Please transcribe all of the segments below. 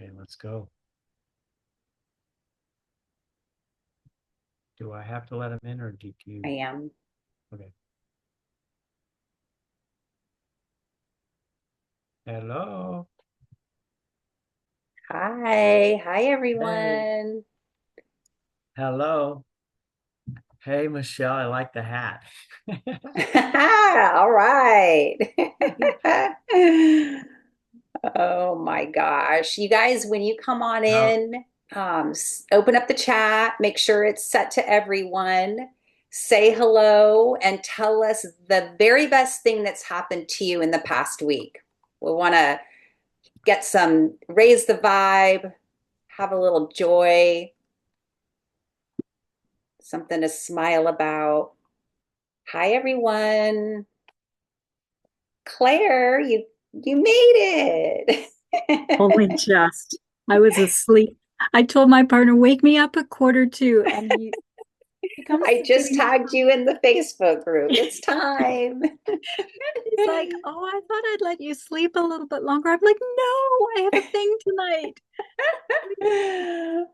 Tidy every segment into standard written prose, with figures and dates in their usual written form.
Okay, let's go. Do I have to let him in or do I you? am. Okay. Hello. Hi. Hi, Hey. everyone. Hello. Hey, Michelle, I like the hat. All right. Oh my gosh. You guys, when you come on How in, open up the chat, make sure it's set to everyone, say hello, and tell us the very best thing that's happened to you in the past week. We want to get some, raise the vibe, have a little joy, something to smile about. Hi, everyone. Claire, you made Only it. just. I was asleep. I told my partner, wake me up at quarter two, and he comes I to just getting tagged you in the Facebook group. me. It's time. He's like, oh, I thought I'd let you sleep a little bit longer. I'm like, no, I have a thing tonight.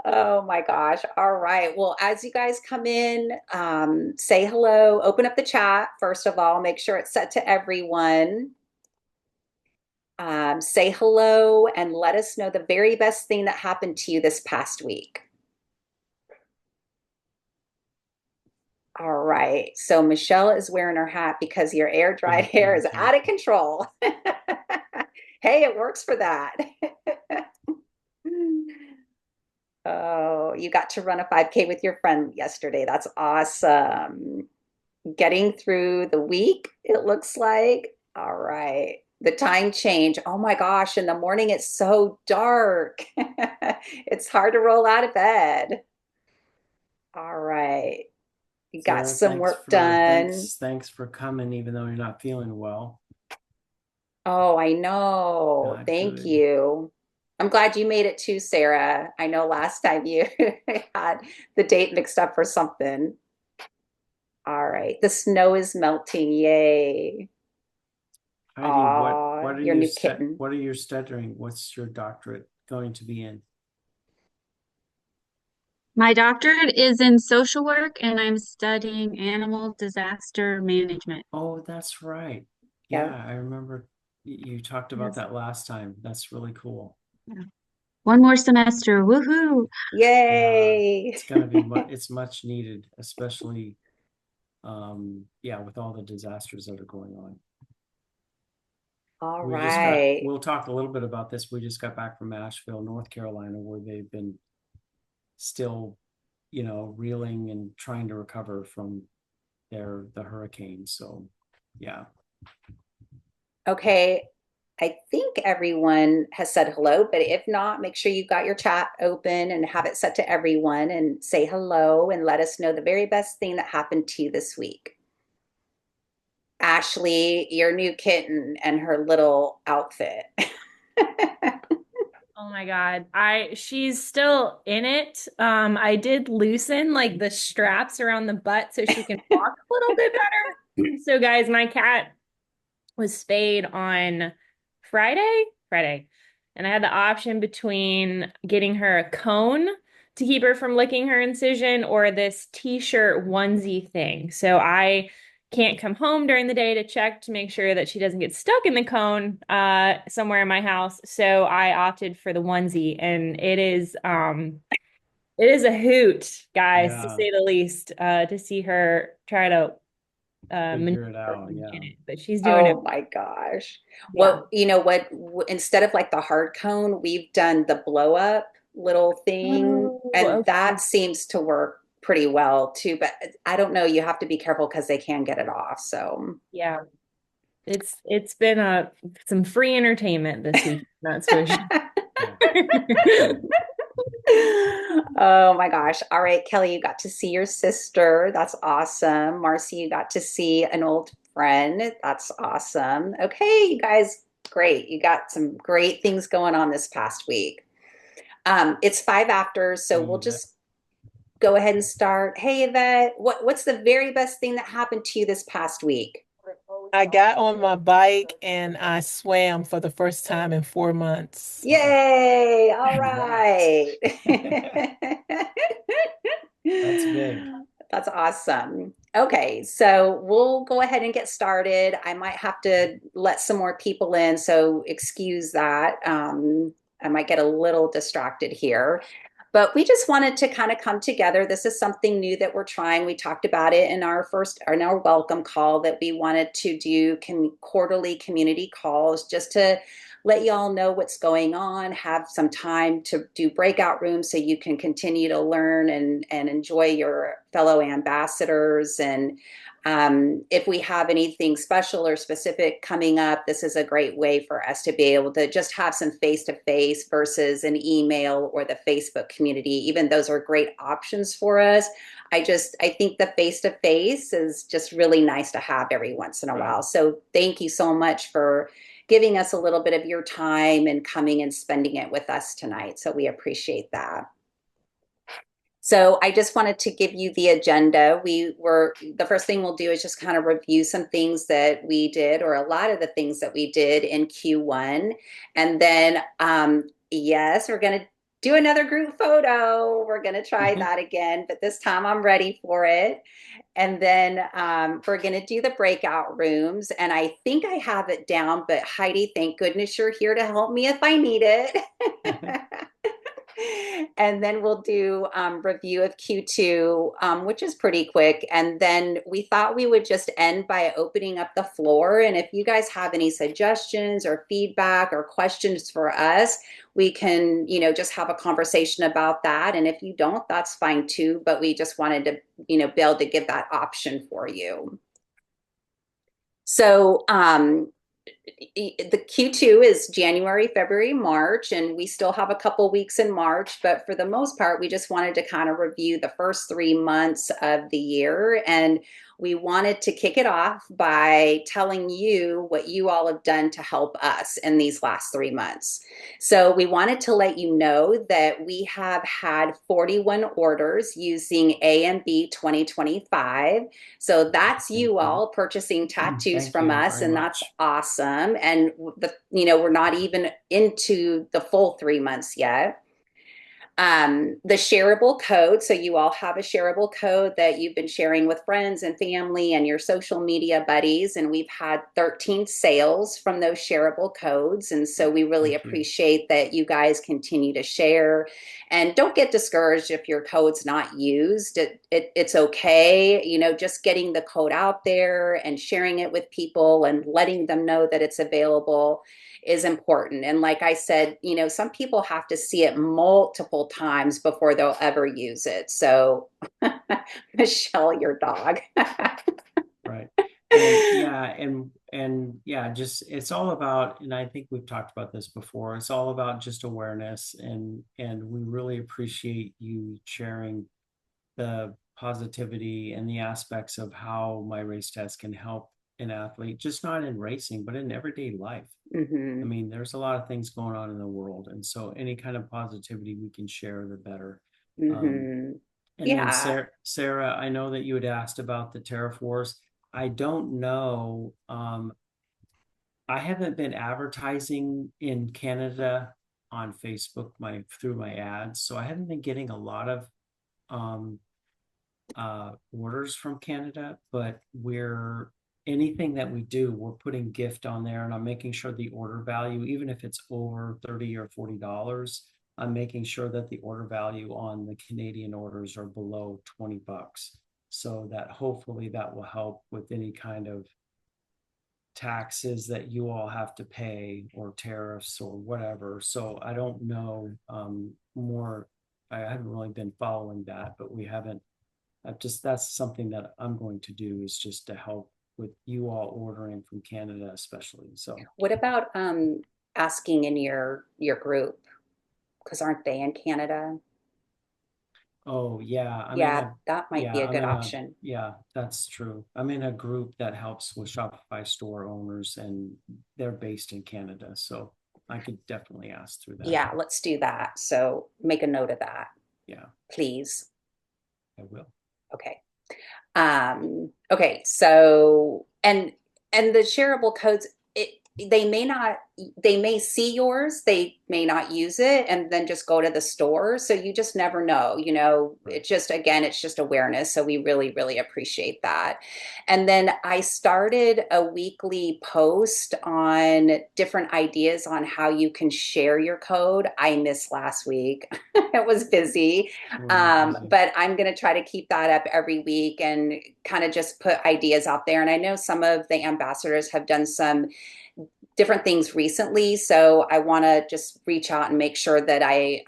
Oh my gosh. All right. Well, as you guys come in, say hello, open up the chat. First of all, make sure it's set to everyone. Say hello and let us know the very best thing that happened to you this past week. All right. So Michelle is wearing her hat because your air dried been hair is irritated? out of control. Hey, it works for that. Oh, you got to run a 5K with your friend yesterday. That's awesome. Getting through the week, it looks like. All right. The time change. Oh my gosh, in the morning it's so dark. It's hard to roll out of bed. All right. You got Sarah, some work done. thanks for coming, even though you're not feeling well. Oh, I know. Not Thank good. you. I'm glad you made it too, Sarah. I know last time you had the date mixed up for something. All right. The snow is melting. Yay. Heidi, Aw, your new kitten. what are you studying? What's your doctorate going to be in? My doctorate is in social work, and I'm studying animal disaster management. Oh, that's right. Yeah, Yeah. I remember you talked about Yes. that last time. That's really cool. Yeah. One more semester. Woohoo! Yeah, Yay. it's much needed, especially yeah, with all the disasters that are going on. All right. We'll talk a little bit about this. We just got back from Asheville, North Carolina, where they've been still, reeling and trying to recover from the hurricane. So yeah. Okay. I think everyone has said hello, but if not, make sure you got your chat open and have it set to everyone and say hello and let us know the very best thing that happened to you this week. Ashley, your new kitten and her little outfit. Oh my God. She's still in it. I did loosen like the straps around the butt so she can walk a little bit better. So guys, my cat was spayed on Friday. And I had the option between getting her a cone to keep her from licking her incision or this t-shirt onesie thing. So I can't come home during the day to check to make sure that she doesn't get stuck in the cone somewhere in my house. So I opted for the onesie and it is a hoot, guys, to Yeah, say the least, to see her try to figure it maneuver out. and Yeah. get it, but she's doing it. Oh my gosh. Yeah. Instead of like the hard cone, we've done the blow up little thing, Oh, and that okay. seems to work pretty well too. But I don't know, you have to be careful because they can get it off. So, Yeah. It's been some free entertainment this week, that's for sure. Yeah. oh my gosh. All right, Kelly, you got to see your sister. That's awesome. Marcy, you got to see an old friend. That's awesome. Okay, you guys, great. You got some great things going on this past week. It's five after, so Hey, we'll Yvette. just go ahead and start. Hey, Yvette, what's the very best thing that happened to you this past week? I got on my bike and I swam for the first time in 4 months. Wow. Yay! All Congrats. right. That's big. That's awesome. Okay, so we'll go ahead and get started. I might have to let some more people in, so excuse that. I might get a little distracted here. But we just wanted to kind of come together. This is something new that we're trying. We talked about it in our welcome call that we wanted to do quarterly community calls just to let y'all know what's going on, have some time to do breakout rooms so you can continue to learn and enjoy your fellow ambassadors. And if we have anything special or specific coming up, this is a great way for us to be able to just have some face to face versus an email or the Facebook community. Even those are great options for us. I think the face to face is just really nice to have every once in a Right. while. So thank you so much for giving us a little bit of your time and coming and spending it with us tonight. So we appreciate that. So I just wanted to give you the agenda. The first thing we'll do is just kind of review some things that we did, or a lot of the things that we did in Q1. And then, yes, we're going to do another group photo. We're going to try that again, but this time I'm ready for it. And then we're going to do the breakout rooms. And I think I have it down, but Heidi, thank goodness you're here to help me if I need it. And then we'll do review of Q2, which is pretty quick. And then we thought we would just end by opening up the floor. And if you guys have any suggestions or feedback or questions for us, we can, just have a conversation about that. And if you don't, that's fine too. But we just wanted to, be able to give that option for you. So, the Q2 is January, February, March, and we still have a couple weeks in March, but for the most part, we just wanted to kind of review the first 3 months of the year. And we wanted to kick it off by telling you what you all have done to help us in these last 3 months. So we wanted to let you know that we have had 41 orders using AMB 2025. So that's Thank you you. all purchasing tattoos Thank from you us, very and that's much. awesome. And we're not even into the full 3 months yet. The shareable code. So you all have a shareable code that you've been sharing with friends and family and your social media buddies. And we've had 13 sales from those shareable codes. And so we really Thank you. appreciate that you guys continue to share. And don't get discouraged if your code's not used. It's okay. Just getting the code out there and sharing it with people and letting them know that it's available is important. And like I said, some people have to see it multiple times before they'll ever use it. So, Michelle, your dog. Right. And yeah, just it's all about, and I think we've talked about this before, it's all about just awareness, and we really appreciate you sharing the positivity and the aspects of how my race test can help an athlete, just not in racing, but in everyday life. I Hmm. mean, there's a lot of things going on in the world, and so any kind of positivity we can share, the better. Um, Hmm. and then Yeah. Sarah, I know that you had asked about the tariff wars. I don't know. I haven't been advertising in Canada on Facebook through my ads, so I haven't been getting a lot of um, orders from Canada. But anything that we do, we're putting gift on there, and I'm making sure the order value, even if it's over $30 or $40, I'm making sure that the order value on the Canadian orders are below $20, so that hopefully that will help with any kind of taxes that you all have to pay, or tariffs or whatever. So I don't know more. I haven't really been following that, but we haven't. That's something that I'm going to do, is just to help with you all ordering from Canada, especially. So, What about asking in your group? Because aren't they in Canada? oh yeah, Yeah, that might be a good option. yeah, that's true. I'm in a group that helps with Shopify store owners, and they're based in Canada, so I could definitely ask through that. Yeah, let's do that. So make a note of that, Yeah, please. I will. Okay. Okay, so and the shareable codes, they may not, they may see yours, they may not use it, and then just go to the store. So you just never know, Right. it just, again, it's just awareness. So we really, really appreciate that. And then I started a weekly post on different ideas on how you can share your code. I missed last week. It was busy. Busy. But I'm going to try to keep that up every week and kind of just put ideas out there. And I know some of the ambassadors have done some different things recently, so I want to just reach out and make sure that I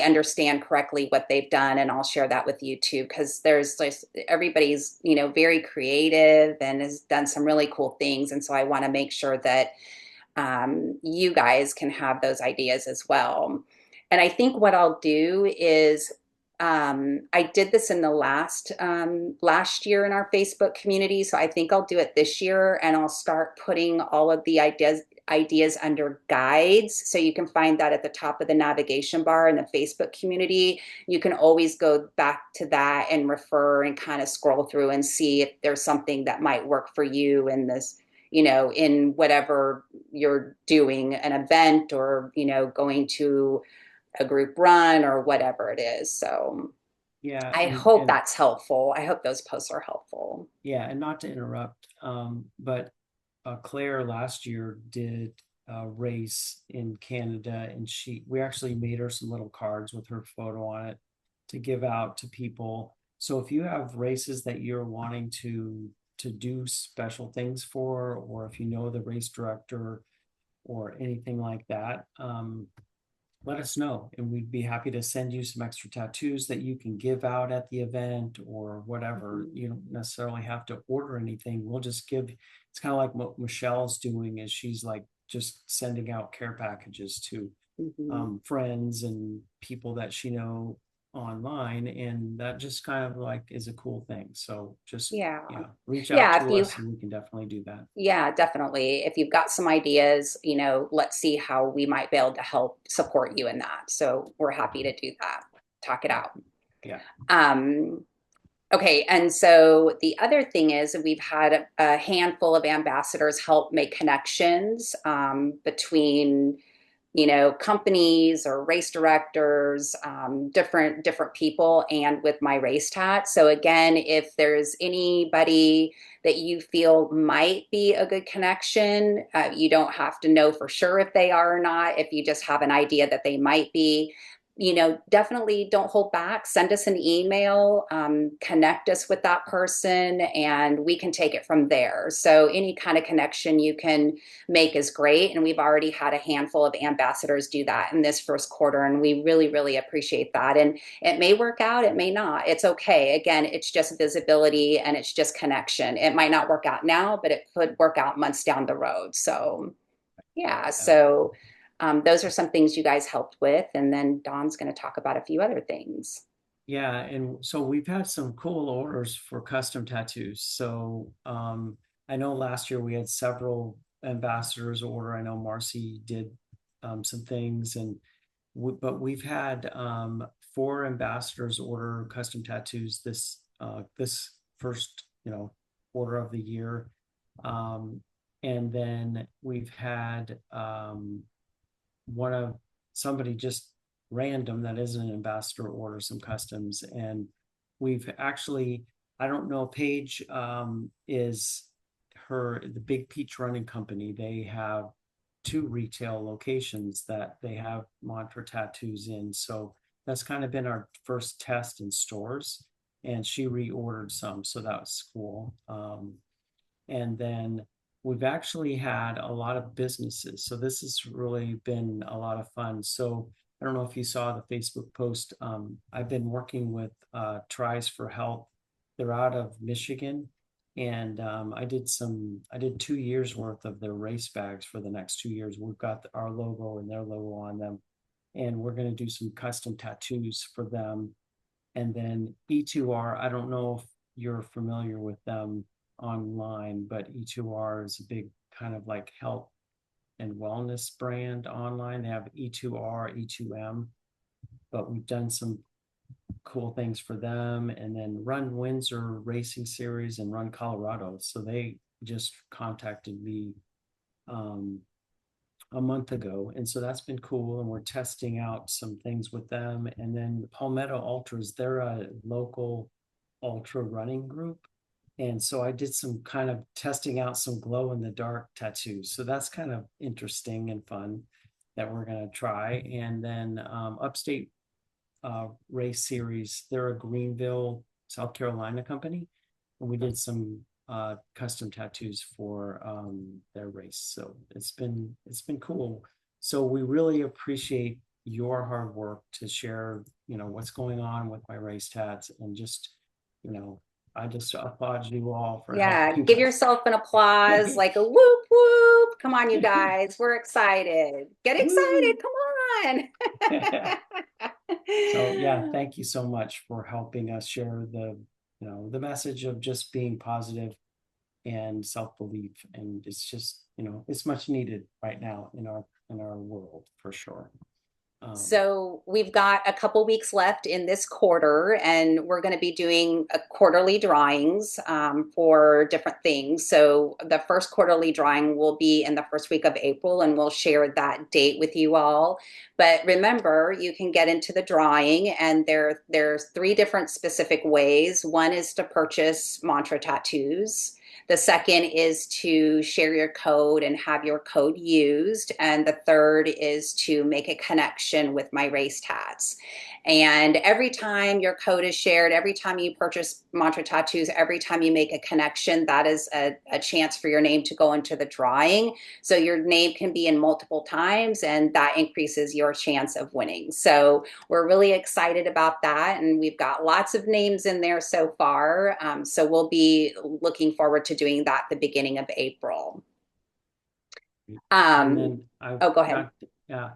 understand correctly what they've done, and I'll share that with you too, because there's like everybody's very creative and has done some really cool things, and so I want to make sure that you guys can have those ideas as well. And I think what I'll do is I did this in the last year in our Facebook community, so I think I'll do it this year, and I'll start putting all of the ideas under guides. So you can find that at the top of the navigation bar in the Facebook community. You can always go back to that and refer and kind of scroll through and see if there's something that might work for you in this, in whatever you're doing, an event, or, going to a group run or whatever it is. So Yeah, I and hope and that's helpful. I hope those posts are helpful. yeah, and not to interrupt, but Claire last year did a race in Canada, and we actually made her some little cards with her photo on it to give out to people. So if you have races that you're wanting to do special things for, or if you know the race director or anything like that, let us know, and we'd be happy to send you some extra tattoos that you can give out at the event or whatever. You don't necessarily have to order anything. We'll just give, it's kind of like what Michelle's doing, is she's like just sending out care packages to Mhm. friends and people that she know online, and that just kind of like is a cool thing. So just, Yeah. yeah, reach out Yeah. If to you, us and we can definitely do that. yeah, definitely. If you've got some ideas, let's see how we might be able to help support you in that. So we're happy to do that. Talk it out. Yeah. Um, Okay, and so the other thing is we've had a handful of ambassadors help make connections between, companies or race directors, different people, and with my race tat. So again, if there's anybody that you feel might be a good connection, you don't have to know for sure if they are or not. If you just have an idea that they might be, definitely don't hold back. Send us an email, connect us with that person, and we can take it from there. So any kind of connection you can make is great. And we've already had a handful of ambassadors do that in this first quarter. And we really, really appreciate that. And it may work out, it may not. It's okay. Again, it's just visibility and it's just connection. It might not work out now, but it could work out months down the road. So yeah, so those are some things you guys helped with. And then Dawn's going to talk about a few other things. Yeah, and so we've had some cool orders for custom tattoos. So I know last year we had several ambassadors order. I know Marcy did some things, and but we've had 4 ambassadors order custom tattoos this first order of the year, and then we've had one of somebody just random that isn't an ambassador order some customs, and we've actually, I don't know, Paige is the Big Peach Running Company. They have 2 retail locations that they have mantra tattoos in, so that's kind of been our first test in stores, and she reordered some, so that was cool. And then we've actually had a lot of businesses. So this has really been a lot of fun. So I don't know if you saw the Facebook post. I've been working with Tries for Health. They're out of Michigan. And I did 2 years worth of their race bags for the next 2 years. We've got our logo and their logo on them. And we're going to do some custom tattoos for them. And then E2R, I don't know if you're familiar with them online, but E2R is a big kind of like health and wellness brand online. They have E2R, E2M, but we've done some cool things for them. And then Run Windsor Racing Series and Run Colorado. So just contacted me a month ago, and so that's been cool. And we're testing out some things with them. And then Palmetto Ultras, they're a local ultra running group, and so I did some kind of testing out some glow in the dark tattoos. So that's kind of interesting and fun that we're going to try. And then Upstate Race Series, they're a Greenville, South Carolina company, and we did some custom tattoos for their race. So it's been cool. So we really appreciate your hard work to share, what's going on with my race tats, and just, you know, I just applaud you all for Yeah, helping give us. yourself an applause, like a whoop whoop. Come on, you guys. We're excited. Get excited. Woo! Come on. So yeah, thank you so much for helping us share the message of just being positive and self-belief. And it's just, it's much needed right now in our world for sure. So we've got a couple weeks left in this quarter, and we're going to be doing a quarterly drawings for different things. So the first quarterly drawing will be in the first week of April, and we'll share that date with you all. But remember, you can get into the drawing, and there's three different specific ways. One is to purchase mantra tattoos. The second is to share your code and have your code used. And the third is to make a connection with my race tats. And every time your code is shared, every time you purchase mantra tattoos, every time you make a connection, that is a chance for your name to go into the drawing. So your name can be in multiple times, and that increases your chance of winning. So we're really excited about that. And we've got lots of names in there so far. So we'll be looking forward to doing that at the beginning of April. And then I've Oh, go ahead. yeah,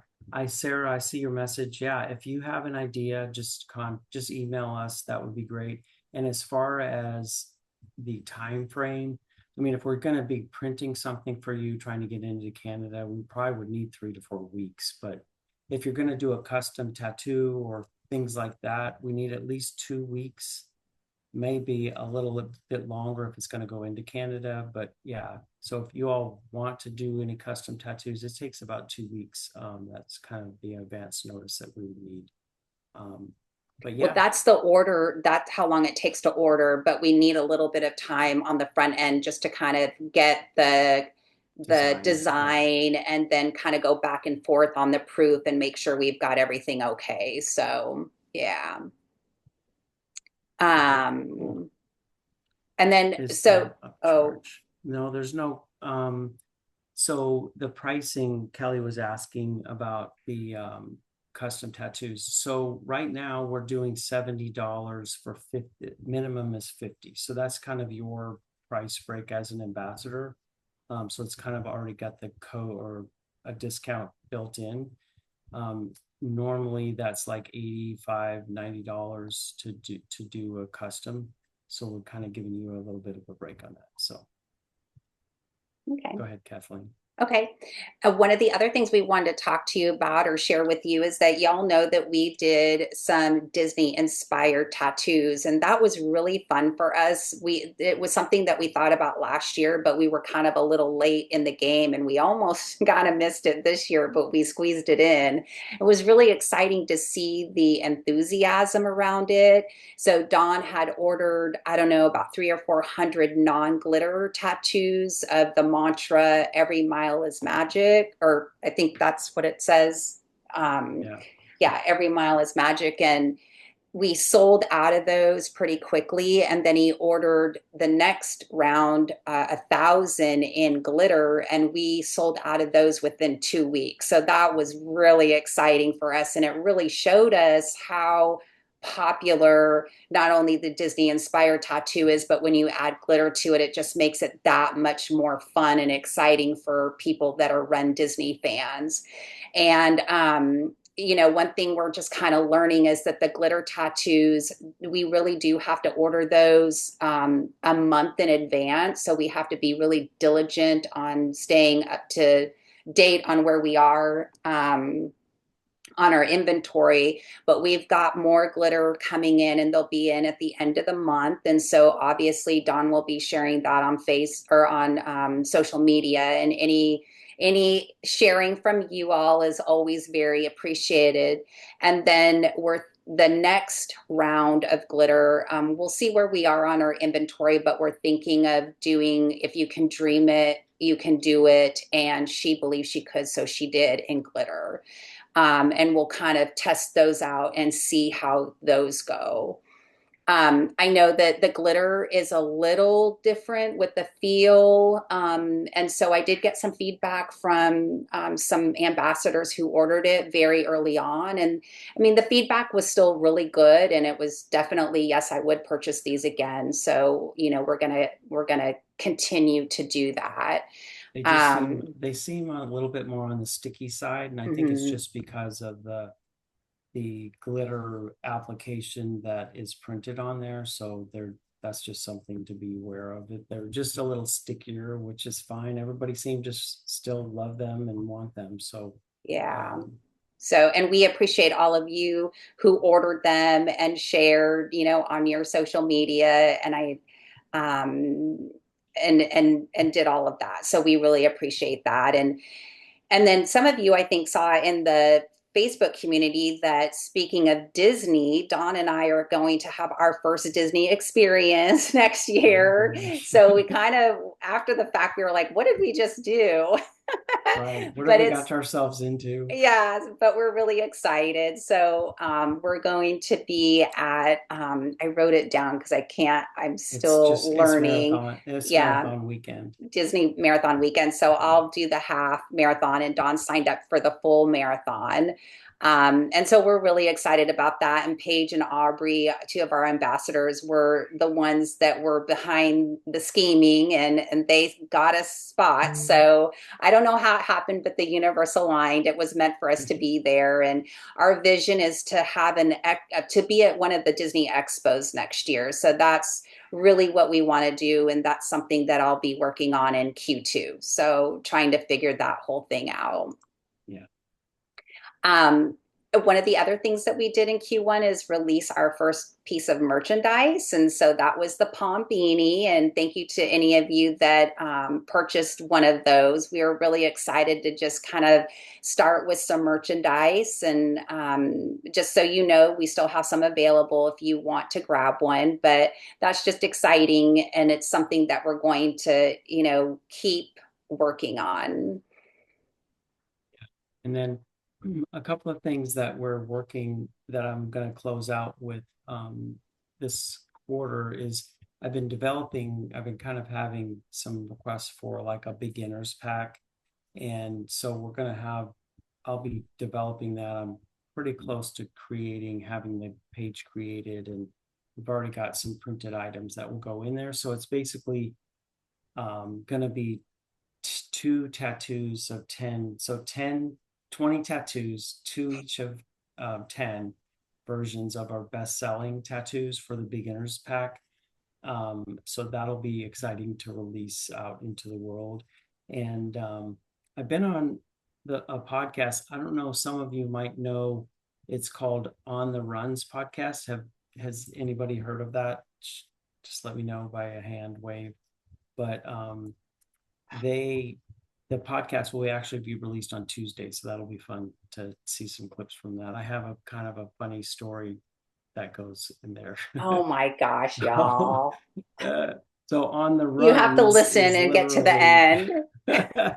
Sarah, I see your message. Yeah, if you have an idea, just email us. That would be great. And as far as the time frame, I mean, if we're going to be printing something for you, trying to get into Canada, we probably would need 3 to 4 weeks. But if you're going to do a custom tattoo or things like that, we need at least 2 weeks, maybe a little bit longer if it's going to go into Canada. But yeah, so if you all want to do any custom tattoos, it takes about 2 weeks. That's kind of the advance notice that we would need. But yeah. Well, that's the order. That's how long it takes to order, but we need a little bit of time on the front end just to kind of get the design and then kind of go back and forth on the proof and make sure we've got everything okay. So yeah. Cool. And then No, there's no so the pricing, Kelly was asking about the custom tattoos. So right now we're doing $70 for 50, minimum is 50. So that's kind of your price break as an ambassador. So it's kind of already got the code or a discount built in. Normally that's like $85, $90 to do a custom. So we're kind of giving you a little bit of a break on that. So okay. Go ahead, Kathleen. Okay. One of the other things we wanted to talk to you about or share with you is that y'all know that we did some Disney inspired tattoos, and that was really fun for us. It was something that we thought about last year, but we were kind of a little late in the game, and we almost kind of missed it this year, but we squeezed it in. It was really exciting to see the enthusiasm around it. So Dawn had ordered, I don't know, about 300 or 400 non-glitter tattoos of the mantra, "Every mile is magic," or I think that's what it says. Yeah, "Every mile is magic." And we sold out of those pretty quickly. And then he ordered the next round, 1,000 in glitter, and we sold out of those within 2 weeks. So that was really exciting for us. And it really showed us how popular not only the Disney inspired tattoo is, but when you add glitter to it, it just makes it that much more fun and exciting for people that are Run Disney fans. And one thing we're just kind of learning is that the glitter tattoos, we really do have to order those a month in advance. So we have to be really diligent on staying up to date on where we are on our inventory, but we've got more glitter coming in and they'll be in at the end of the month. And so obviously Dawn will be sharing that on face or on social media, and any sharing from you all is always very appreciated. And then the next round of glitter, we'll see where we are on our inventory, but we're thinking of doing If You Can Dream It, You Can Do It, and She Believes She Could, so she did in glitter. And we'll kind of test those out and see how those go. I know that the glitter is a little different with the feel. And so I did get some feedback from some ambassadors who ordered it very early on. And I mean, the feedback was still really good. And it was definitely, yes, I would purchase these again. So, we're gonna continue to do that. They seem a little bit more on the sticky side, and I think it's just because of the glitter application that is printed on there. So that's just something to be aware of. They're just a little stickier, which is fine. Everybody seems to still love them and want them. So Yeah. So, and we appreciate all of you who ordered them and shared, on your social media, and um, and did all of that. So we really appreciate that. And then some of you, I think, saw in the Facebook community that, speaking of Disney, Dawn and I are going to have our first Disney experience next year. So we kind of, after the fact, we were like, what did we just do? right, what have But we it's, got ourselves into? yeah, but we're really excited. So we're going to be at, I wrote it down because I'm still It's learning. marathon. It's Yeah, marathon weekend. Disney marathon weekend. So I'll do the half marathon, and Dawn signed up for the full marathon. And so we're really excited about that. And Paige and Aubrey, two of our ambassadors, were the ones that were behind the scheming, and they got us spots. So I don't know how it happened, but the universe aligned. It was meant for us to be there. And our vision is to have to be at one of the Disney expos next year. So that's really what we want to do. And that's something that I'll be working on in Q2. So trying to figure that whole thing out. Yeah. One of the other things that we did in Q1 is release our first piece of merchandise. And so that was the Palm Beanie. And thank you to any of you that purchased one of those. We were really excited to just kind of start with some merchandise. And just so you know, we still have some available if you want to grab one. But that's just exciting. And it's something that we're going to, keep working on. And then a couple of things that we're working that I'm going to close out with this quarter is I've been kind of having some requests for like a beginner's pack. And so I'll be developing that. I'm pretty close to having the page created, and we've already got some printed items that will go in there. So it's basically going to be two tattoos of 10. So 20 tattoos, two each of 10 versions of our best-selling tattoos for the beginners pack. So that'll be exciting to release out into the world. And I've been on a podcast. I don't know, some of you might know, it's called On the Runs podcast. Has anybody heard of that? Just let me know by a hand wave. But the podcast will actually be released on Tuesday, so that'll be fun to see some clips from that. I have a kind of a funny story that goes in there. Oh my gosh, y'all. So On the You have to Runs listen is and get to the literally end.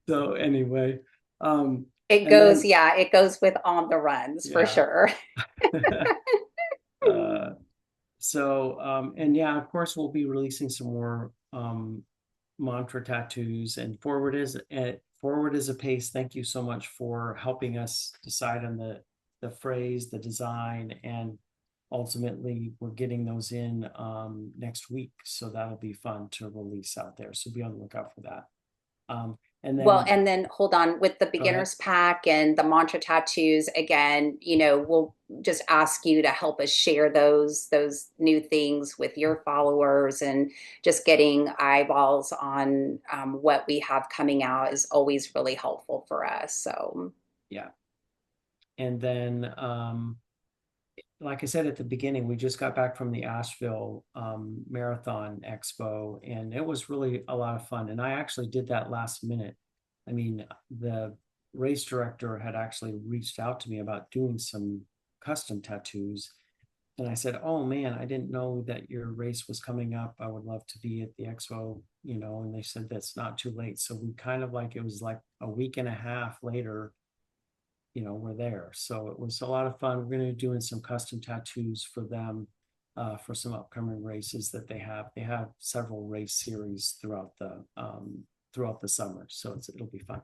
so anyway, It and goes, then yeah, it goes with On the Runs for yeah. sure. And yeah, of course we'll be releasing some more mantra tattoos, and forward is a pace. Thank you so much for helping us decide on the phrase, the design, and ultimately we're getting those in next week. So that'll be fun to release out there. So be on the lookout for that. And then hold on, with the beginner's pack and the mantra tattoos, again, we'll just ask you to help us share those new things with your followers, and just getting eyeballs on what we have coming out is always really helpful for us. So yeah. And then, like I said at the beginning, we just got back from the Asheville Marathon Expo, and it was really a lot of fun. And I actually did that last minute. I mean, the race director had actually reached out to me about doing some custom tattoos. And I said, "Oh man, I didn't know that your race was coming up. I would love to be at the expo, you know." And they said that's not too late. So we kind of like, it was like a week and a half later, you know, we're there. So it was a lot of fun. We're going to be doing some custom tattoos for them, for some upcoming races that they have. They have several race series throughout the summer, so it'll be fun.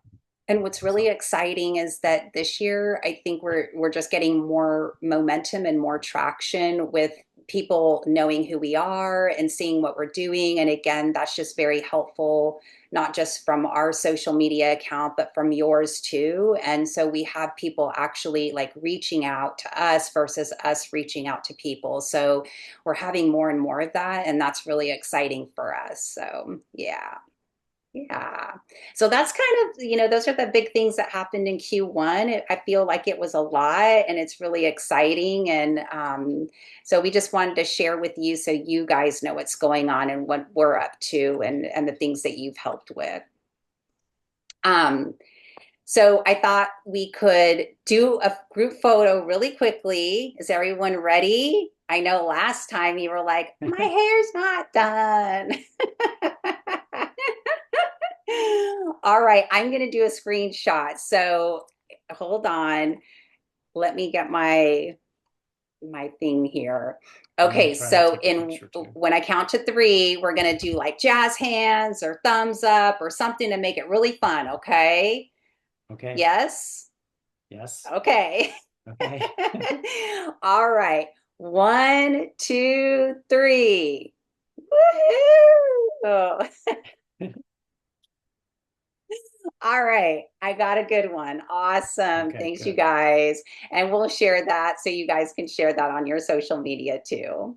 And what's really So exciting is that this year, I think we're just getting more momentum and more traction with people knowing who we are and seeing what we're doing. And again, that's just very helpful, not just from our social media account, but from yours too. And so we have people actually like reaching out to us versus us reaching out to people. So we're having more and more of that, and that's really exciting for us. So yeah. Yeah. So that's kind of, those are the big things that happened in Q1. I feel like it was a lot and it's really exciting. And so we just wanted to share with you so you guys know what's going on and what we're up to and the things that you've helped with. Um, so I thought we could do a group photo really quickly. Is everyone ready? I know last time you were like, my hair's not done. All right, I'm going to do a screenshot. So hold on. Let me get my thing here. I'm gonna Okay, try to so take a in picture too. when I count to three, we're going to do like jazz hands or thumbs up or something to make it really fun, okay? Okay. Yes? Yes. Okay. Okay. All right. One, two, three. Woohoo! All right. I got a good one. Awesome. Okay, Thanks, you good. guys. And we'll share that so you guys can share that on your social media too.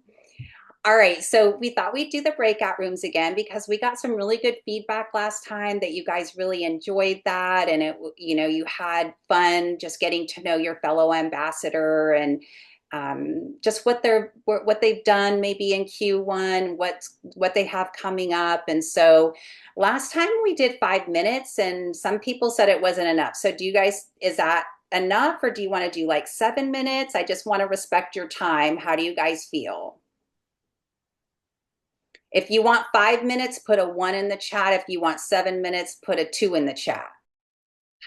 All right. So we thought we'd do the breakout rooms again because we got some really good feedback last time that you guys really enjoyed that. And you had fun just getting to know your fellow ambassador and just what they've done maybe in Q1, what they have coming up. And so last time we did 5 minutes and some people said it wasn't enough. So is that enough or do you want to do like 7 minutes? I just want to respect your time. How do you guys feel? If you want 5 minutes, put a one in the chat. If you want 7 minutes, put a two in the chat.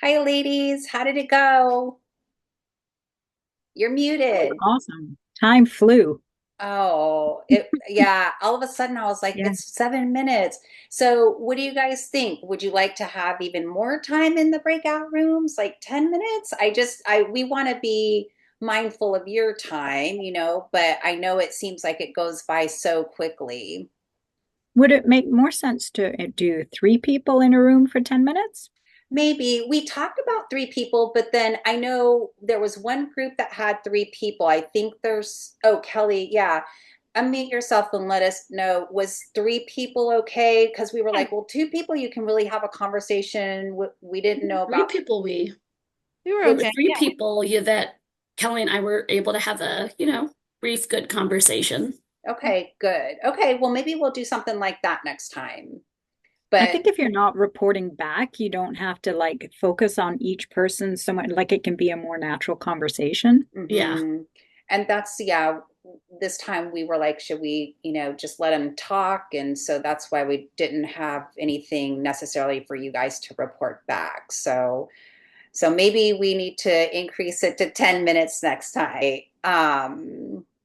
Hi, ladies. How did it go? You're muted. Awesome. Time flew. Oh, yeah. All of a sudden, I was like, Yeah. it's 7 minutes. So, what do you guys think? Would you like to have even more time in the breakout rooms, like 10 minutes? We want to be mindful of your time, but I know it seems like it goes by so quickly. Would it make more sense to do 3 people in a room for 10 minutes? Maybe we talked about 3 people, but then I know there was one group that had 3 people. I think Kelly, yeah. Unmute yourself and let us know. Was 3 people okay? Because we were like, well, 2 people, you can really have a conversation. We didn't know Three about. people, We were with okay. three people, that Kelly and I were able to have a, brief, good conversation. Okay, good. Okay, well, maybe we'll do something like that next time. I But think if you're not reporting back, you don't have to like focus on each person so much. Like it can be a more natural conversation. Yeah. And yeah, this time we were like, should we, just let them talk? And so that's why we didn't have anything necessarily for you guys to report back. So maybe we need to increase it to 10 minutes next time.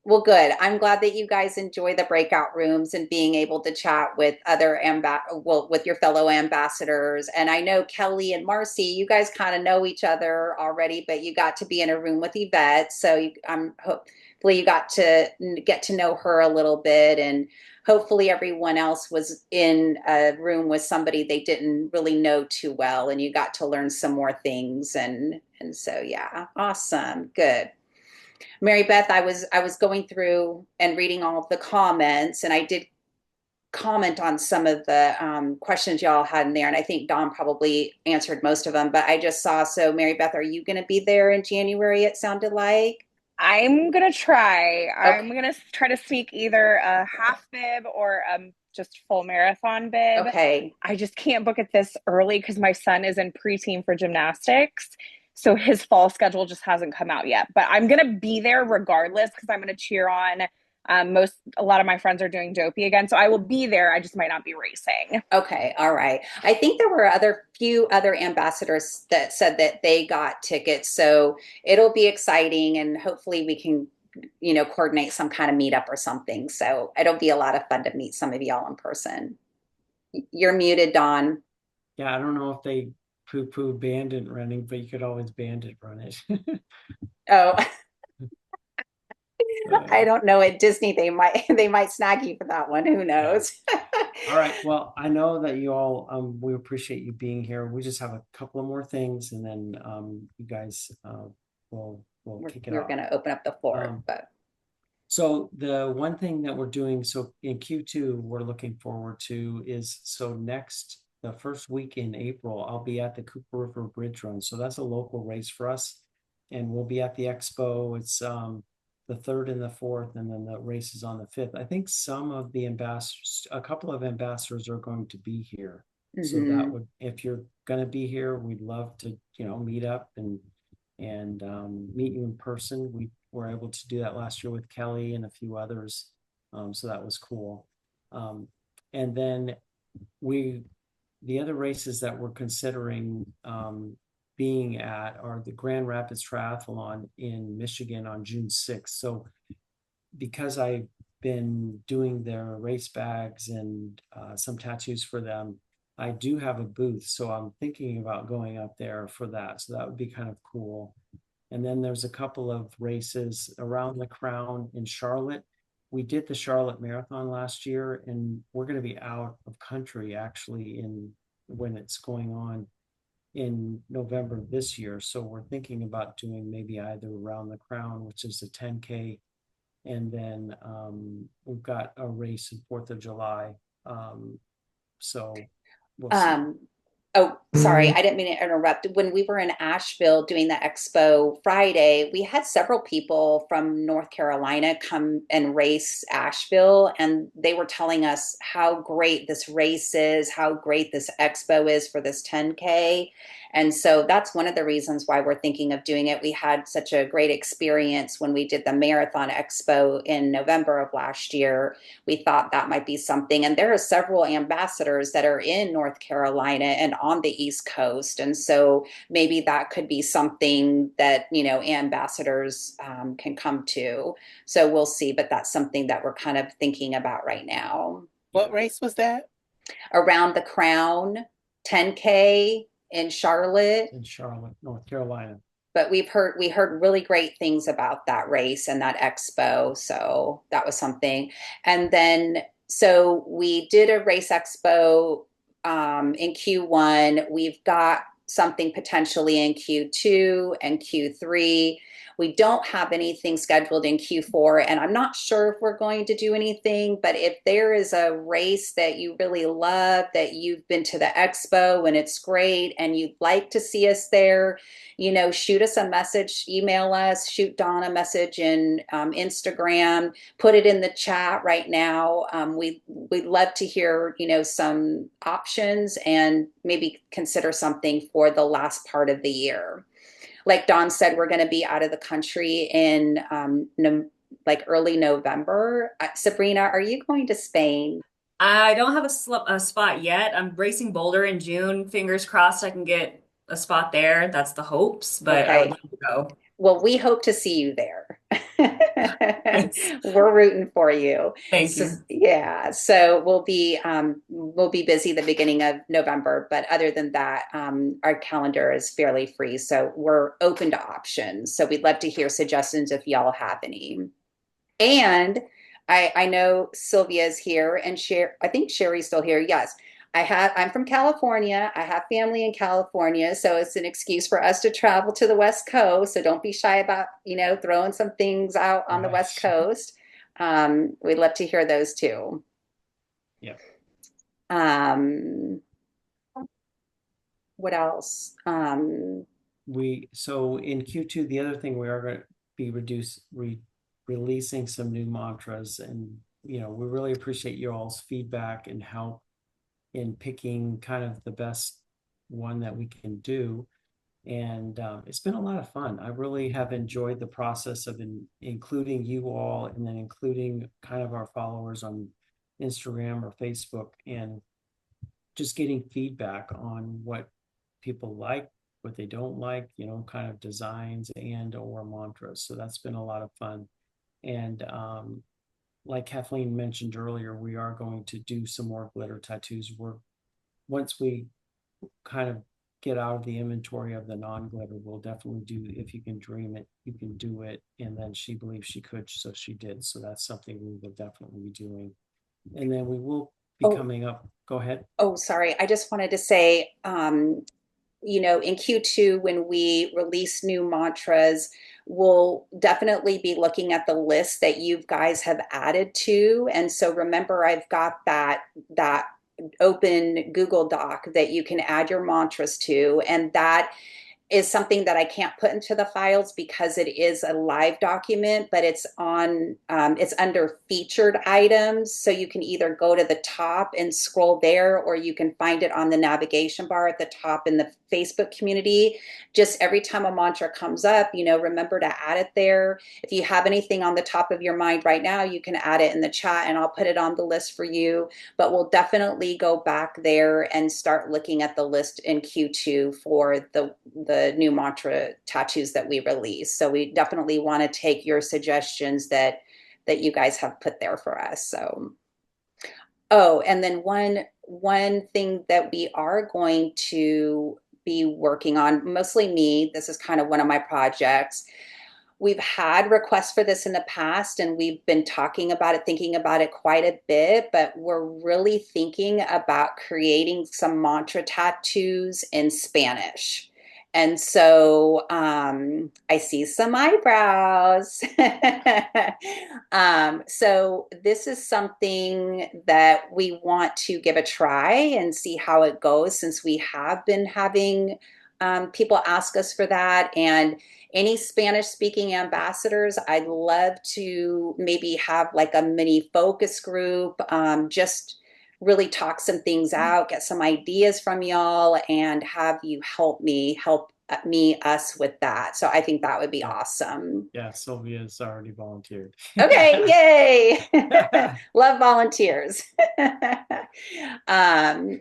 Well, good. I'm glad that you guys enjoy the breakout rooms and being able to chat with with your fellow ambassadors. And I know Kelly and Marcy, you guys kind of know each other already, but you got to be in a room with Yvette. So hopefully you got to get to know her a little bit, and hopefully everyone else was in a room with somebody they didn't really know too well, and you got to learn some more things. And so, yeah, awesome. Good. Mary Beth, I was going through and reading all of the comments, and I did comment on some of the questions y'all had in there, and I think Don probably answered most of them, but I just saw, so Mary Beth, are you going to be there in January, it sounded like? I'm gonna try. I'm Okay. gonna try to sneak either a half bib or just full marathon bib. Okay. I just can't book it this early because my son is in pre-team for gymnastics. So his fall schedule just hasn't come out yet. But I'm gonna be there regardless because I'm gonna cheer on. A lot of my friends are doing dopey again, so I will be there. I just might not be racing. Okay, all right. I think there were few other ambassadors that said that they got tickets, so it'll be exciting, and hopefully we can, coordinate some kind of meetup or something. So it'll be a lot of fun to meet some of y'all in person. You're muted, Dawn. Yeah, I don't know if they poo-poo bandit running, but you could always bandit run it. Oh, I Uh, don't know. At Disney, they might snag you for that one. Who knows? all right. Well, I know that you all we appreciate you being here. We just have a couple of more things, and then you guys will kick it We're off. going to open up the floor, but So the one thing that we're doing, so in Q2, we're looking forward to is, so the first week in April, I'll be at the Cooper River Bridge Run. So that's a local race for us. And we'll be at the expo. It's the 3rd and the 4th, and then the race is on the 5th. I think a couple of ambassadors are going to be here. So that would, if you're going to be here, we'd love to, meet up and meet you in person. We were able to do that last year with Kelly and a few others. So that was cool. And then the other races that we're considering being at are the Grand Rapids Triathlon in Michigan on June 6th. So because I've been doing their race bags and some tattoos for them, I do have a booth. So I'm thinking about going up there for that. So that would be kind of cool. And then there's a couple of races around the Crown in Charlotte. We did the Charlotte Marathon last year, and we're going to be out of country actually when it's going on in November this year. So we're thinking about doing maybe either around the Crown, which is a 10K, and then we've got a race in 4th of July. So we'll see. Oh, sorry, I didn't mean to interrupt. When we were in Asheville doing the expo Friday, we had several people from North Carolina come and race Asheville, and they were telling us how great this race is, how great this expo is for this 10K. And so that's one of the reasons why we're thinking of doing it. We had such a great experience when we did the Marathon Expo in November of last year. We thought that might be something. And there are several ambassadors that are in North Carolina and on the East Coast. And so maybe that could be something that, ambassadors can come to. So we'll see. But that's something that we're kind of thinking about right now. What race was that? Around the Crown, 10K in Charlotte. North Carolina. But we heard really great things about that race and that expo. So that was something. And then, so we did a race expo in Q1. We've got something potentially in Q2 and Q3. We don't have anything scheduled in Q4, and I'm not sure if we're going to do anything, but if there is a race that you really love, that you've been to the expo and it's great, and you'd like to see us there, shoot us a message, email us, shoot Dawn a message in Instagram, put it in the chat right now. We'd love to hear, some options and maybe consider something for the last part of the year. Like Dawn said, we're going to be out of the country in like early November. Sabrina, are you going to Spain? I don't have a spot yet. I'm racing Boulder in June. Fingers crossed I can get a spot there. That's the hopes, but I would Okay. love to go. Well, we hope to see you there. Thanks. We're rooting for you. Thank you. Yeah, so we'll be busy the beginning of November, but other than that, our calendar is fairly free. So we're open to options. So we'd love to hear suggestions if y'all have any. And I know Sylvia's here, and I think Sherry's still here. Yes. I'm from California. I have family in California, so it's an excuse for us to travel to the West Coast. So don't be shy about, throwing some things out on the West Coast. We'd love to hear those too. Yeah. Um, what else? So in Q2, the other thing we are going to be releasing some new mantras, and we really appreciate you all's feedback and help in picking kind of the best one that we can do. And it's been a lot of fun. I really have enjoyed the process of including you all, and then including kind of our followers on Instagram or Facebook, and just getting feedback on what people like, what they don't like, kind of designs and or mantras. So that's been a lot of fun. And like Kathleen mentioned earlier, we are going to do some more glitter tattoos. Once we kind of get out of the inventory of the non-glitter, we'll definitely do If You Can Dream It, You Can Do It. And then She Believed She Could, so she did. So that's something we will definitely be doing. And then we will be coming up. Go ahead. Oh, sorry. I just wanted to say, in Q2, when we release new mantras, we'll definitely be looking at the list that you guys have added to. And so remember, I've got that open Google Doc that you can add your mantras to, and that is something that I can't put into the files because it is a live document, but it's it's under featured items. So you can either go to the top and scroll there, or you can find it on the navigation bar at the top in the Facebook community. Just every time a mantra comes up, remember to add it there. If you have anything on the top of your mind right now, you can add it in the chat and I'll put it on the list for you. But we'll definitely go back there and start looking at the list in Q2 for the new mantra tattoos that we release. So we definitely want to take your suggestions that you guys have put there for us. So, oh, and then one thing that we are going to be working on, mostly me, this is kind of one of my projects. We've had requests for this in the past, and we've been talking about it, thinking about it quite a bit, but we're really thinking about creating some mantra tattoos in Spanish. And so I see some eyebrows. So this is something that we want to give a try and see how it goes, since we have been having people ask us for that. And any Spanish speaking ambassadors, I'd love to maybe have like a mini focus group, just really talk some things out, get some ideas from y'all, and have you help us with that. So I think that would be awesome. Yeah, Sylvia's already volunteered. Okay, yay. Love volunteers.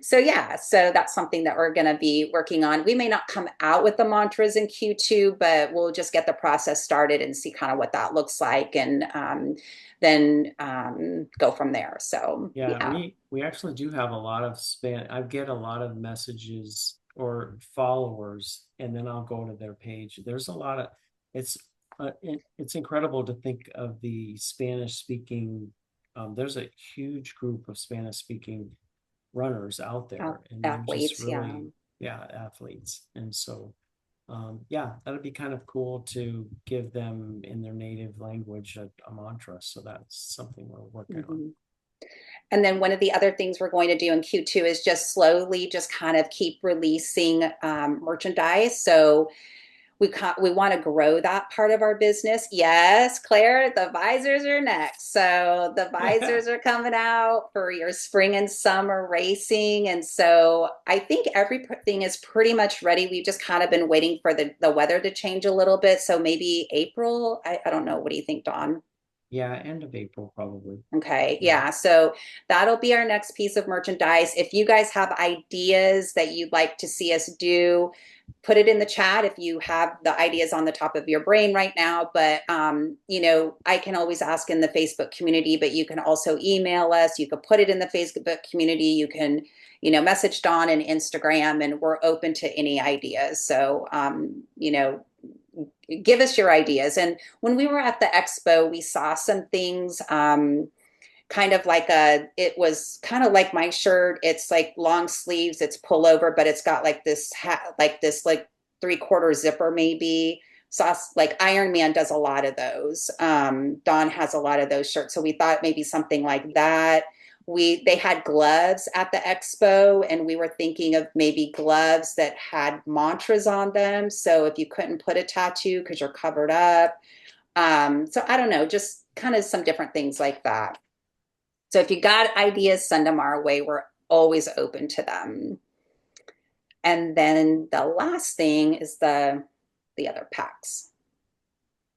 So yeah, so that's something that we're going to be working on. We may not come out with the mantras in Q2, but we'll just get the process started and see kind of what that looks like, and then go from there. So yeah. We actually do have a lot of I get a lot of messages or followers, and then I'll go to their page. There's a lot of it's incredible to think of the Spanish speaking. There's a huge group of Spanish speaking runners out there, and athletes, they're just really, athletes. And so that'd be kind of cool to give them in their native language a mantra. So that's something we're working on. And then one of the other things we're going to do in Q2 is just slowly just kind of keep releasing merchandise. So we want to grow that part of our business. Yes, Claire, the visors are next. So the visors are coming out for your spring and summer racing. And so I think everything is pretty much ready. We've just kind of been waiting for the weather to change a little bit. So maybe April. I don't know. What do you think, Dawn? Yeah, end of April, probably. Okay, yeah. So that'll be our next piece of merchandise. If you guys have ideas that you'd like to see us do, put it in the chat if you have the ideas on the top of your brain right now. But I can always ask in the Facebook community, but you can also email us. You can put it in the Facebook community. You can, message Dawn and Instagram, and we're open to any ideas. So, give us your ideas. And when we were at the expo, we saw some things, kind of like it was kind of like my shirt. It's like long sleeves, it's pullover, but it's got like this hat, like this, like 3/4 zipper maybe. Saw like Iron Man does a lot of those. Dawn has a lot of those shirts. So we thought maybe something like that. They had gloves at the expo, and we were thinking of maybe gloves that had mantras on them. So if you couldn't put a tattoo because you're covered up. So I don't know, just kind of some different things like that. So if you got ideas, send them our way. We're always open to them. And then the last thing is the other packs.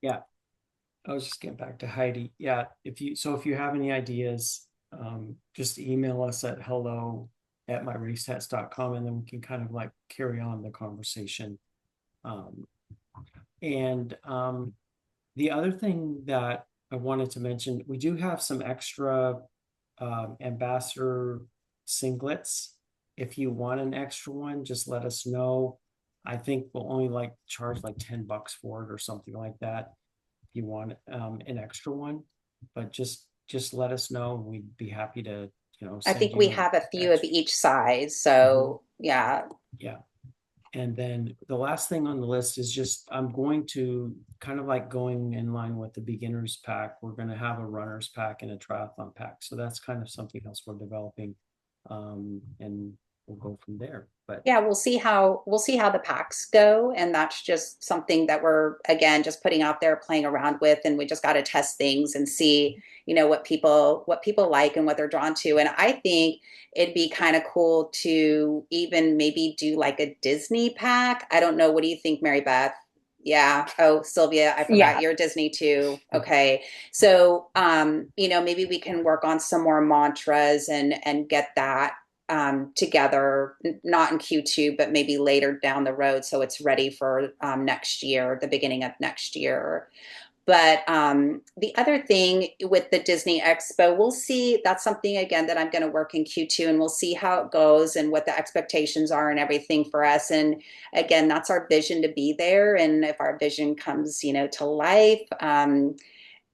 Yeah, I was just getting back to Heidi. Yeah, if you have any ideas, just email us at hello@myracehats.com, and then we can kind of like carry on the conversation. And the other thing that I wanted to mention, we do have some extra ambassador singlets. If you want an extra one, just let us know. I think we'll only like charge like $10 for it or something like that. If you want an extra one, but just let us know, and we'd be happy to, I send think we you have a few of extra. each size. So yeah. Yeah. And then the last thing on the list is just, I'm going to kind of like going in line with the beginners pack. We're going to have a runners pack and a triathlon pack. So that's kind of something else we're developing. And we'll go from there. But Yeah, we'll see how the packs go, and that's just something that we're again just putting out there, playing around with, and we just got to test things and see, what people like and what they're drawn to. And I think it'd be kind of cool to even maybe do like a Disney pack. I don't know. What do you think, Mary Beth? Yeah. Oh, Sylvia, I forgot Yeah. you're Disney too. Okay. So, maybe we can work on some more mantras and get that together, not in Q2, but maybe later down the road. So it's ready for next year, the beginning of next year. But the other thing with the Disney Expo, we'll see. That's something, again, that I'm going to work in Q2, and we'll see how it goes and what the expectations are and everything for us. And again, that's our vision, to be there. And if our vision comes, to life,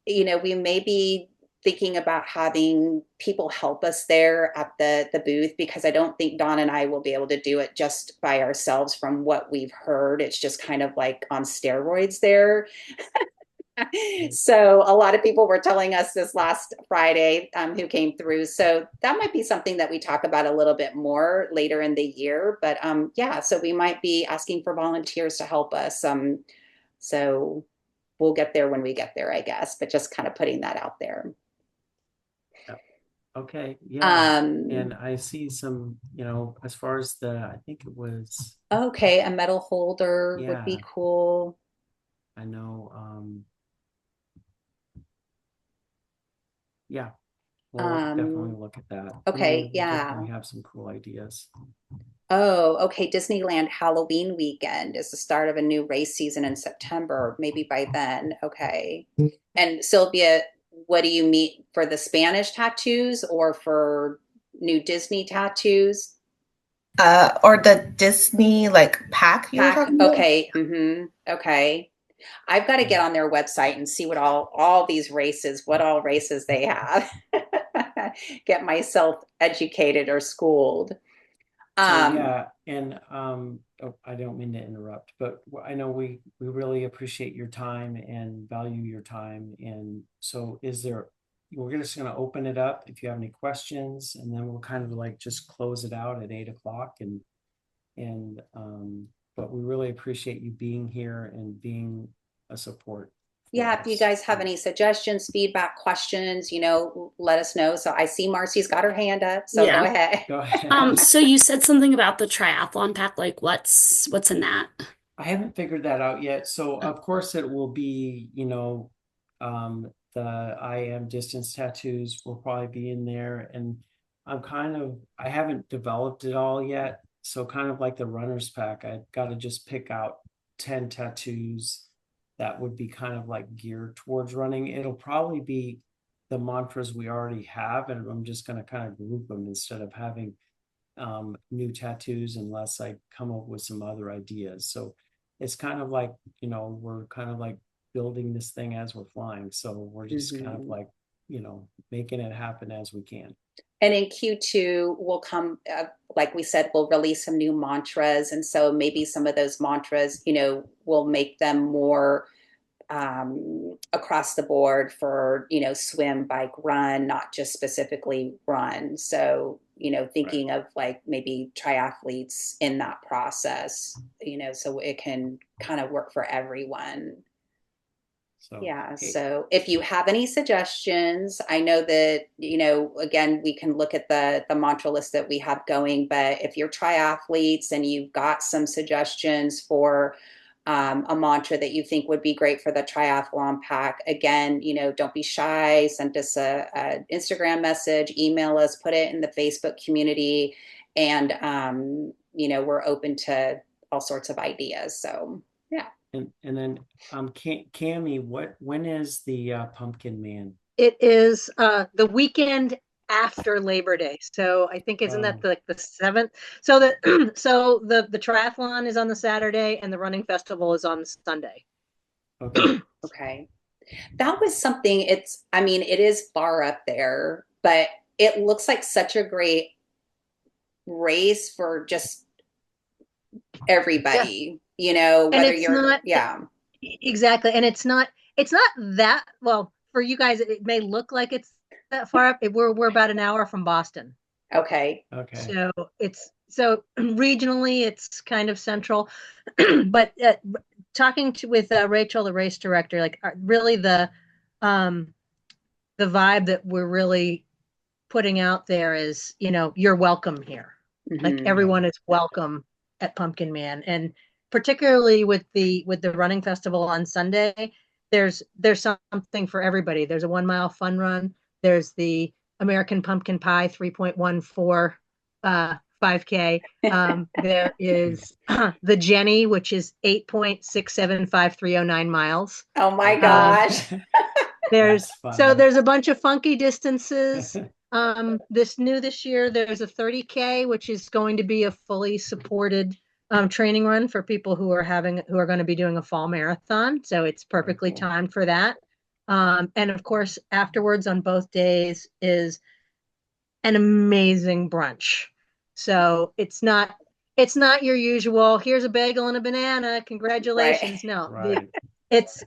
we may be thinking about having people help us there at the booth, because I don't think Dawn and I will be able to do it just by ourselves. From what we've heard, it's just kind of like on steroids there. So a lot of people were telling us this last Friday, who came through. So that might be something that we talk about a little bit more later in the year. But yeah, so we might be asking for volunteers to help us. So we'll get there when we get there, I guess, but just kind of putting that out there. okay, yeah. Um, And I see some, as far as I think it was, okay, a medal holder would yeah, be cool. I know. Yeah, we'll definitely look at that. Okay, We yeah. definitely have some cool ideas. Oh, okay. Disneyland Halloween weekend is the start of a new race season in September. Maybe by then. Okay. And Sylvia, what do you mean, for the Spanish tattoos or for new Disney tattoos? Or the Disney like pack you were Pack. talking about? Okay. Okay. I've got to get on their website and see what all these races, what all races they have. Get myself educated or schooled. So yeah, and oh, I don't mean to interrupt, but I know we really appreciate your time and value your time. And so we're just gonna open it up if you have any questions, and then we'll kind of like just close it out at 8 o'clock. And but we really appreciate you being here and being a support. Yeah, if you guys have any suggestions, feedback, questions, let us know. So I see Marcy's got her hand up, so go Yeah. ahead. Go ahead. So you said something about the triathlon pack, like what's in that? I haven't figured that out yet. So of course it will be, the I am distance tattoos will probably be in there. And I haven't developed it all yet. So kind of like the runner's pack, I've got to just pick out 10 tattoos that would be kind of like geared towards running. It'll probably be the mantras we already have, and I'm just going to kind of group them instead of having new tattoos, unless I come up with some other ideas. So it's kind of like, we're kind of like building this thing as we're flying. So we're just kind of like, making it happen as we can. And in Q2, we'll come, like we said, we'll release some new mantras. And so maybe some of those mantras, we'll make them more across the board for, swim, bike, run, not just specifically run. So, thinking of like maybe triathletes in that process, so it can kind of work for everyone. So, Yeah, hey, so if you have any suggestions, I know that, again, we can look at the mantra list that we have going, but if you're triathletes and you've got some suggestions for a mantra that you think would be great for the triathlon pack, again, don't be shy, send us a Instagram message, email us, put it in the Facebook community, and we're open to all sorts of ideas. So yeah. and then Cammy, when is the Pumpkin Man? It is the weekend after Labor Day. So I think isn't that Oh, the 7th? So the so the triathlon is on the Saturday and the running festival is on Sunday. okay. Okay. That was something, I mean, it is far up there, but it looks like such a great race for just Yeah. everybody, And whether it's you're, not yeah. exactly, and it's not that well for you guys. It may look like it's that far up. We're about an hour from Boston. Okay. Okay. So so regionally, it's kind of central, but talking with Rachel, the race director, like really um, the vibe that we're really putting out there is, you're welcome here. Like Hmm. Yeah. everyone is welcome at Pumpkin Man, and particularly with the running festival on Sunday, there's something for everybody. There's a 1 mile fun run. There's the American Pumpkin Pie 3.14 5K. There is the Jenny, which is 8.675309 miles. Oh my Okay. gosh. There's That's fun. there's a bunch of funky distances. This year, there's a 30K, which is going to be a fully supported training run for people who are going to be doing a fall marathon. So it's Very perfectly cool. timed for that. And of course, afterwards on both days is an amazing brunch. So it's not your usual, here's a bagel and a banana, Right. congratulations. No, Right. it's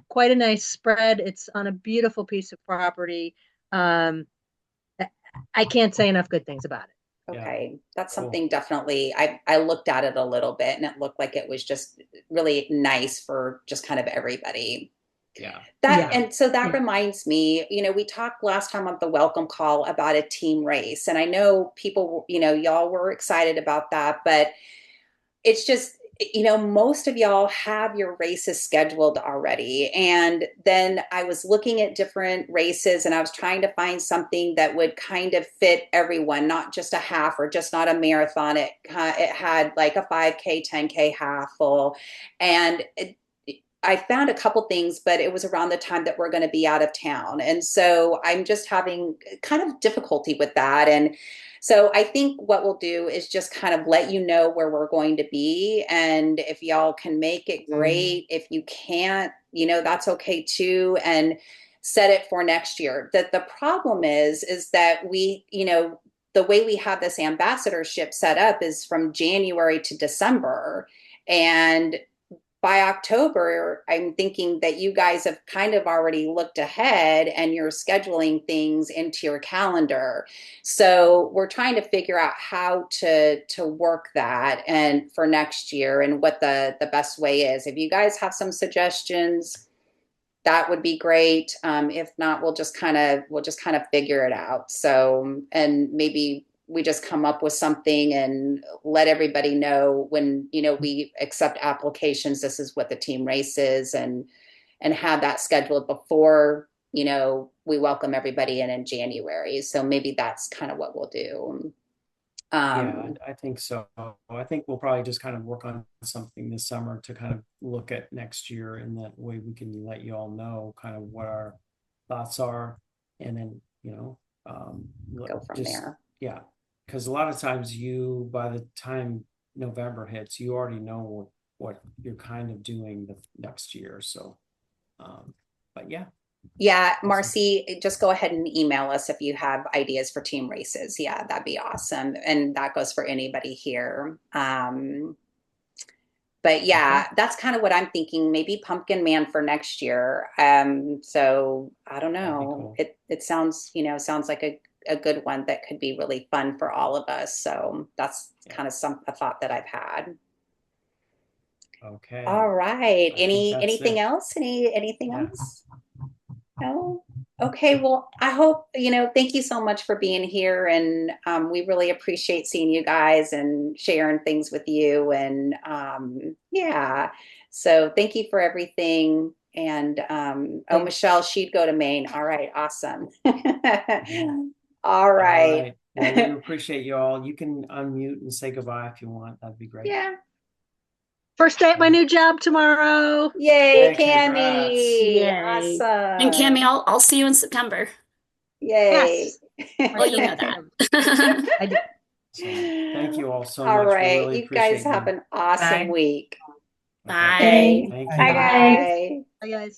quite a nice spread. It's on a beautiful piece of property. Um, I can't say enough good things about it. Yeah. Okay. That's Cool. something definitely, I looked at it a little bit and it looked like it was just really nice for just kind of everybody. Yeah. Yeah. And so that Yeah. reminds me, we talked last time on the welcome call about a team race. And I know people, y'all were excited about that, but it's just, most of y'all have your races scheduled already. And then I was looking at different races and I was trying to find something that would kind of fit everyone, not just a half or just not a marathon. It had like a 5K, 10K half full. And I found a couple things, but it was around the time that we're going to be out of town. And so I'm just having kind of difficulty with that. And so I think what we'll do is just kind of let you know where we're going to be. And if y'all can make it, great. If you can't, that's okay too. And set it for next year. The problem is that we, the way we have this ambassadorship set up is from January to December. And by October, I'm thinking that you guys have kind of already looked ahead and you're scheduling things into your calendar. So we're trying to figure out how to work that and for next year and what the best way is. If you guys have some suggestions, that would be great. If not, we'll just kind of figure it out. So, and maybe we just come up with something and let everybody know when, we accept applications, this is what the team race is, and have that scheduled before, we welcome everybody in January. So maybe that's kind of what we'll do. Yeah, Um, I think so. I think we'll probably just kind of work on something this summer to kind of look at next year, and that way we can let you all know kind of what our thoughts are, and then, go from just, there. yeah, because a lot of times by the time November hits, you already know what you're kind of doing the next year. So, but yeah, Yeah, awesome. Marcy, just go ahead and email us if you have ideas for team races. Yeah, that'd be awesome. And that goes for anybody here. But yeah, that's kind of what I'm thinking. Maybe Pumpkin Man for next year. So I don't That'd be know. cool. It sounds, sounds like a good one that could be really fun for all of us. So that's Yeah. kind of a thought that I've had. Okay. All right. I think that's Anything it. else? Anything Yeah. else? No? Okay, well, I hope, thank you so much for being here. And we really appreciate seeing you guys and sharing things with you. And yeah, so thank you for everything. And oh, Michelle, she'd go to Maine. All right, awesome. All All right. right. Well, we appreciate you all. You can unmute and say goodbye if you want. That'd be great. Yeah. First day at my new job tomorrow. Yay, Hey, congrats. Cammie. Yay. And Awesome. Cammy, I'll see you in September. Yay. Yes. Well, you know that. I do. So thank you all so All much. We right. really You guys appreciate have you. an awesome Bye. week. Bye. Okay. Thank Bye, you. guys. Bye. Bye, guys.